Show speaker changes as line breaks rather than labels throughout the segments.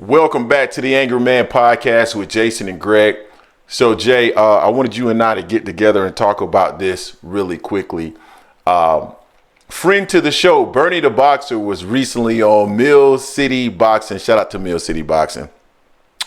Welcome back to the Angry Man Podcast with Jason and Greg. So, Jay, I wanted you and I to get together and talk about this really quickly. Friend to the show, Bernie the Boxer, was recently on Mill City Boxing. Shout out to Mill City Boxing.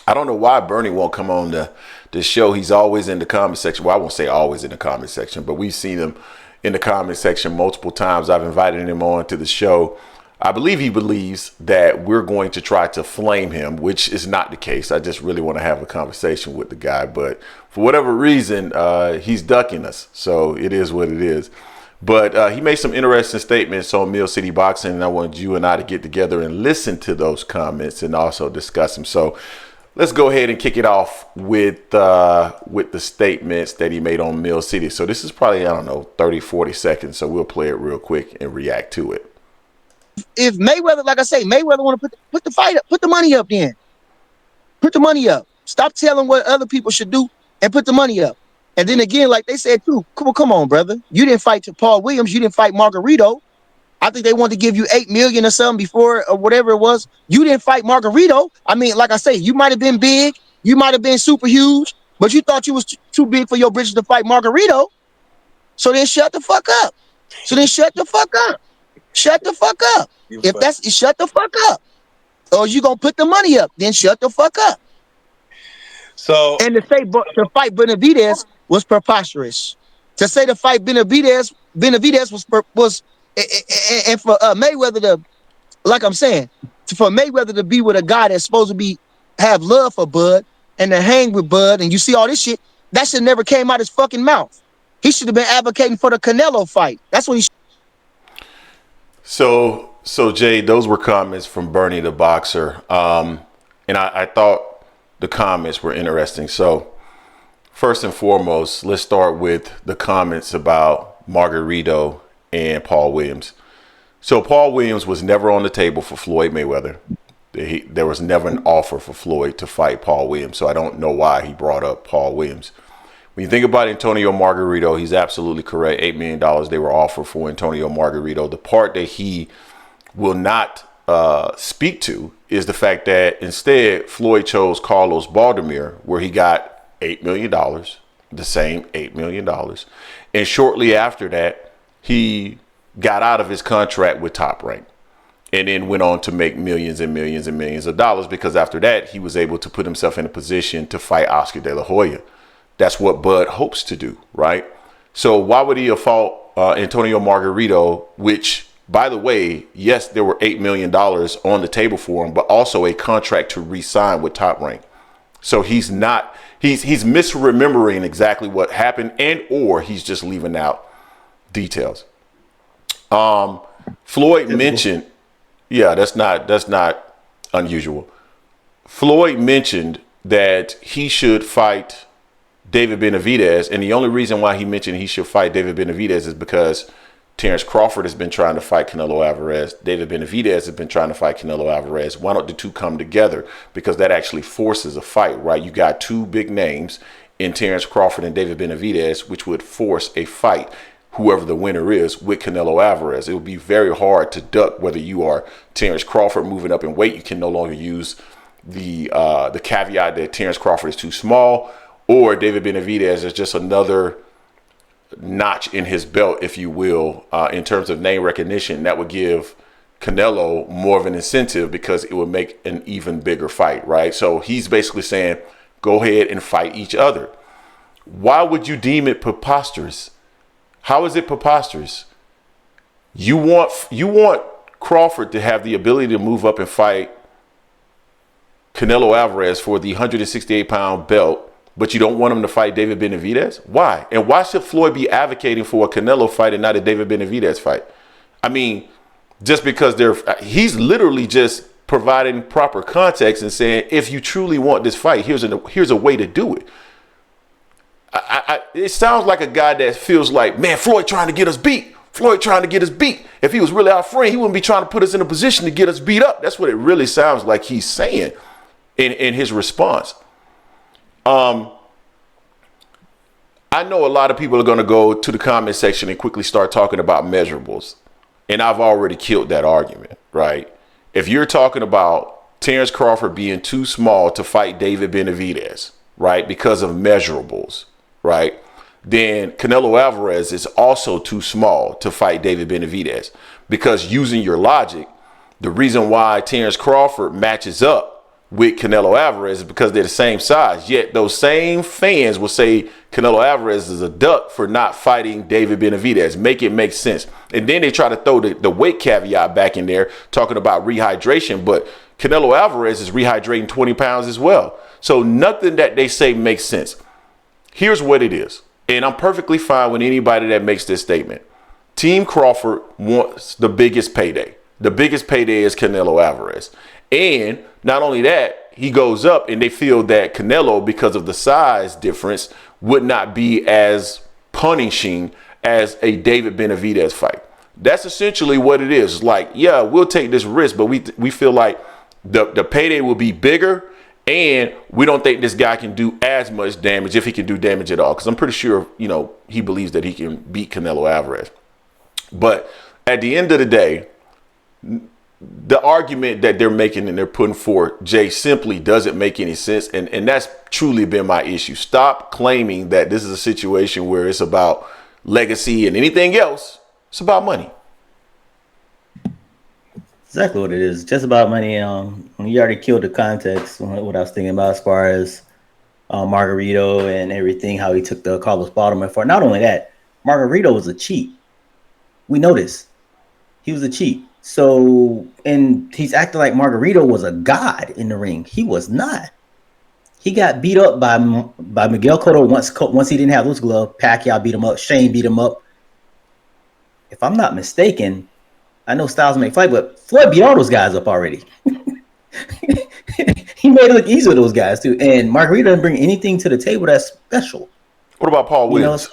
I don't know why Bernie won't come on the show. He's always in the comment section. Well, I won't say always in the comment section, but we've seen him in the comment section multiple times. I've invited him on to the show. I believe he believes that we're going to try to flame him, which is not the case. I just really want to have a conversation with the guy. But for whatever reason, he's ducking us. So it is what it is. But he made some interesting statements on Mill City Boxing, and I wanted you and I to get together and listen to those comments and also discuss them. So let's go ahead and kick it off with the statements that he made on Mill City. So this is probably, 30, 40 seconds. So we'll play it real quick and react to it.
If Mayweather, like I say, Mayweather want to put the fight up, put the money up then. Put the money up. Stop telling what other people should do and put the money up. And then again, like they said too, come on, brother. You didn't fight to Paul Williams. You didn't fight Margarito. I think they wanted to give you $8 million or something before or whatever it was. You didn't fight Margarito. I mean, like I say, you might have been big. You might have been super huge, but you thought you was too big for your britches to fight Margarito. So then shut the fuck up. Shut the fuck up. Shut the fuck up. Or you gonna put the money up, then shut the fuck up.
So
and to fight Benavidez was preposterous. To say to fight Benavidez was and for Mayweather to, like I'm saying, for Mayweather to be with a guy that's supposed to have love for Bud and to hang with Bud, and you see all this shit, that shit never came out his fucking mouth. He should have been advocating for the Canelo fight. That's what he.
So Jay, those were comments from Bernie the Boxer, and I thought the comments were interesting. So first and foremost, let's start with the comments about Margarito and Paul Williams. So Paul Williams was never on the table for Floyd Mayweather. There was never an offer for Floyd to fight Paul Williams. So I don't know why he brought up Paul Williams. When you think about Antonio Margarito, he's absolutely correct. $8 million they were offered for Antonio Margarito. The part that he will not speak to is the fact that instead Floyd chose Carlos Baldomir, where he got $8 million, the same $8 million. And shortly after that, he got out of his contract with Top Rank and then went on to make millions and millions and millions of dollars, because after that, he was able to put himself in a position to fight Oscar De La Hoya. That's what Bud hopes to do, right? So why would he have fought Antonio Margarito, which, by the way, yes, there were $8 million on the table for him, but also a contract to re-sign with Top Rank. So he's misremembering exactly what happened, and or he's just leaving out details. Floyd mentioned, that's not unusual. Floyd mentioned that he should fight David Benavidez, and the only reason why he mentioned he should fight David Benavidez is because Terence Crawford has been trying to fight Canelo Alvarez. David Benavidez has been trying to fight Canelo Alvarez. Why don't the two come together? Because that actually forces a fight, right? You got two big names in Terence Crawford and David Benavidez, which would force a fight, whoever the winner is, with Canelo Alvarez. It would be very hard to duck whether you are Terence Crawford moving up in weight. You can no longer use the caveat that Terence Crawford is too small, or David Benavidez is just another notch in his belt, if you will, in terms of name recognition. That would give Canelo more of an incentive because it would make an even bigger fight, right? So he's basically saying, go ahead and fight each other. Why would you deem it preposterous? How is it preposterous? You want Crawford to have the ability to move up and fight Canelo Alvarez for the 168-pound belt, but you don't want him to fight David Benavidez? Why? And why should Floyd be advocating for a Canelo fight and not a David Benavidez fight? I mean, just because he's literally just providing proper context and saying, if you truly want this fight, here's a way to do it. It sounds like a guy that feels like, man, Floyd trying to get us beat. Floyd trying to get us beat. If he was really our friend, he wouldn't be trying to put us in a position to get us beat up. That's what it really sounds like he's saying in his response. I know a lot of people are going to go to the comment section and quickly start talking about measurables. And I've already killed that argument, right? If you're talking about Terence Crawford being too small to fight David Benavidez, right? Because of measurables, right? Then Canelo Alvarez is also too small to fight David Benavidez, because using your logic, the reason why Terence Crawford matches up with Canelo Alvarez is because they're the same size. Yet those same fans will say Canelo Alvarez is a duck for not fighting David Benavidez. Make it make sense. And then they try to throw the weight caveat back in there, talking about rehydration. But Canelo Alvarez is rehydrating 20 pounds as well. So nothing that they say makes sense. Here's what it is. And I'm perfectly fine with anybody that makes this statement. Team Crawford wants the biggest payday. The biggest payday is Canelo Alvarez. And not only that, he goes up and they feel that Canelo, because of the size difference, would not be as punishing as a David Benavidez fight. That's essentially what it is. It's like, yeah, we'll take this risk, but we feel like the payday will be bigger, and we don't think this guy can do as much damage, if he can do damage at all. Because I'm pretty sure, he believes that he can beat Canelo Alvarez. But at the end of the day, the argument that they're making and they're putting forth, Jay, simply doesn't make any sense. And that's truly been my issue. Stop claiming that this is a situation where it's about legacy and anything else. It's about money.
Exactly what it is. Just about money. You already killed the context. What I was thinking about as far as Margarito and everything, how he took the Carlos Balderman for. Not only that, Margarito was a cheat. We know this. He was a cheat. So, and he's acting like Margarito was a god in the ring. He was not. He got beat up by Miguel Cotto once he didn't have those gloves. Pacquiao beat him up. Shane beat him up. If I'm not mistaken, I know Styles make fight, but Floyd beat all those guys up already. He made it look easy with those guys too. And Margarito doesn't bring anything to the table that's special.
What about Paul Williams?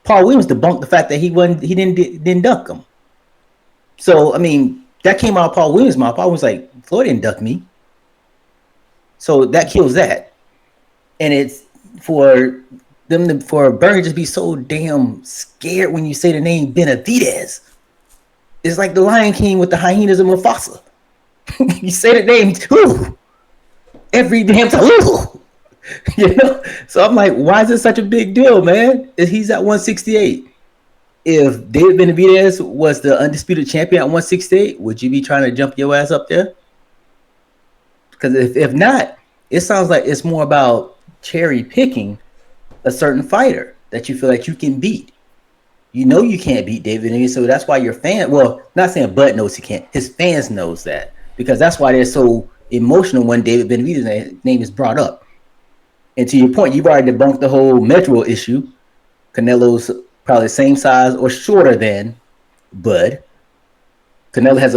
Paul Williams debunked the fact that he didn't duck him. So, I mean, that came out of Paul Williams' mouth. Paul was like, Floyd didn't duck me. So that kills that. And it's for Bernie to just be so damn scared when you say the name Benavidez. It's like the Lion King with the hyenas and Mufasa. You say the name, ooh, every damn time, ooh. So I'm like, why is this such a big deal, man? He's at 168. If David Benavidez was the undisputed champion at 168, would you be trying to jump your ass up there? Because if not, it sounds like it's more about cherry picking a certain fighter that you feel like you can beat. You know you can't beat David Benavidez, so that's why your fan, well, not saying Bud knows he can't. His fans knows that, because that's why they're so emotional when David Benavidez's name is brought up. And to your point, you've already debunked the whole Metro issue. Canelo's probably the same size or shorter than Bud. Canelo has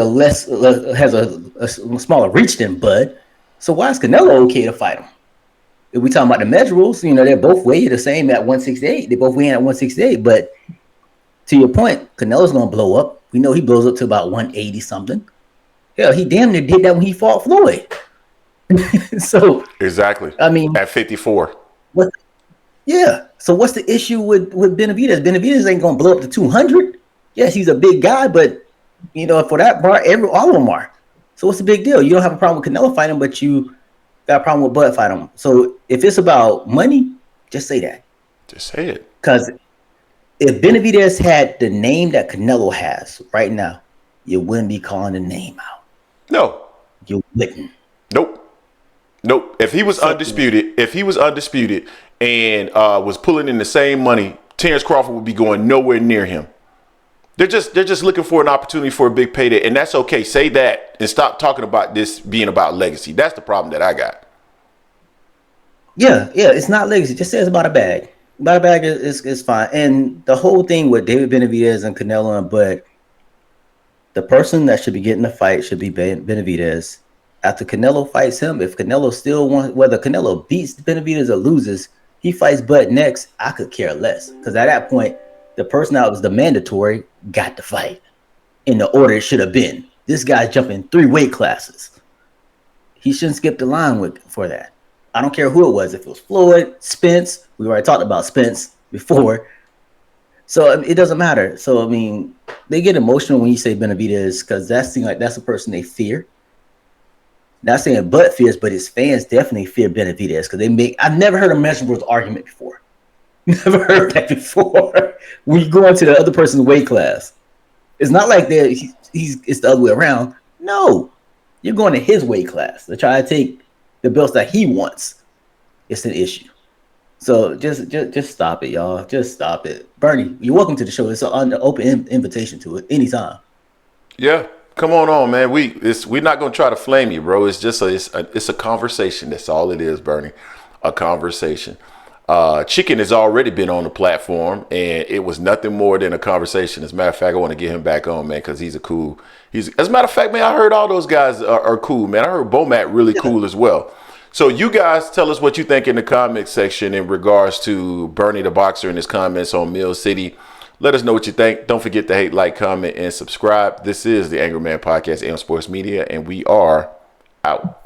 a smaller reach than Bud. So why is Canelo okay to fight him? If we talking about the measurables, they're both weighed the same at 168. They both weigh in at 168. But to your point, Canelo's gonna blow up. We know he blows up to about 180 something. Hell, he damn near did that when he fought Floyd. So
exactly.
I mean,
at 54.
Yeah. So what's the issue with Benavidez? Benavidez ain't gonna blow up to 200. Yes, he's a big guy, but for that bar, all of them are. So what's the big deal? You don't have a problem with Canelo fighting, but you got a problem with Bud fighting him. So if it's about money, just say that.
Just say it.
Because if Benavidez had the name that Canelo has right now, you wouldn't be calling the name out.
No.
You wouldn't.
Nope. If he was undisputed and was pulling in the same money, Terence Crawford would be going nowhere near him. They're just looking for an opportunity for a big payday, and that's okay. Say that and stop talking about this being about legacy. That's the problem that I got.
Yeah, it's not legacy. Just say it's about a bag. About a bag is fine. And the whole thing with David Benavidez and Canelo and Bud, the person that should be getting the fight should be Benavidez. After Canelo fights him, if Canelo still wants, whether Canelo beats Benavidez or loses, he fights Bud next, I could care less. Because at that point, the person that was the mandatory got the fight in the order it should have been. This guy's jumping 3 weight classes. He shouldn't skip the line for that. I don't care who it was. If it was Floyd, Spence, we already talked about Spence before. So it doesn't matter. So, I mean, they get emotional when you say Benavidez because that seems like that's the person they fear. Not saying Bud fears, but his fans definitely fear Benavidez because I've never heard a measurables argument before. Never heard that before. When you go into the other person's weight class, it's not like it's the other way around. No, you're going to his weight class to try to take the belts that he wants. It's an issue. So just stop it, y'all. Just stop it. Bernie, you're welcome to the show. It's an open invitation to it anytime.
Yeah, come on, man. We're not gonna try to flame you, bro. It's just it's a conversation. That's all it is, Bernie. A conversation. Chicken has already been on the platform, and it was nothing more than a conversation. As a matter of fact, I want to get him back on, man, because as a matter of fact, man, I heard all those guys are cool, man. I heard Bomat really cool as well. So you guys tell us what you think in the comment section in regards to Bernie the Boxer and his comments on Mill City. Let us know what you think. Don't forget to hate, like, comment, and subscribe. This is the Angry Man Podcast, AM Sports Media, and we are out.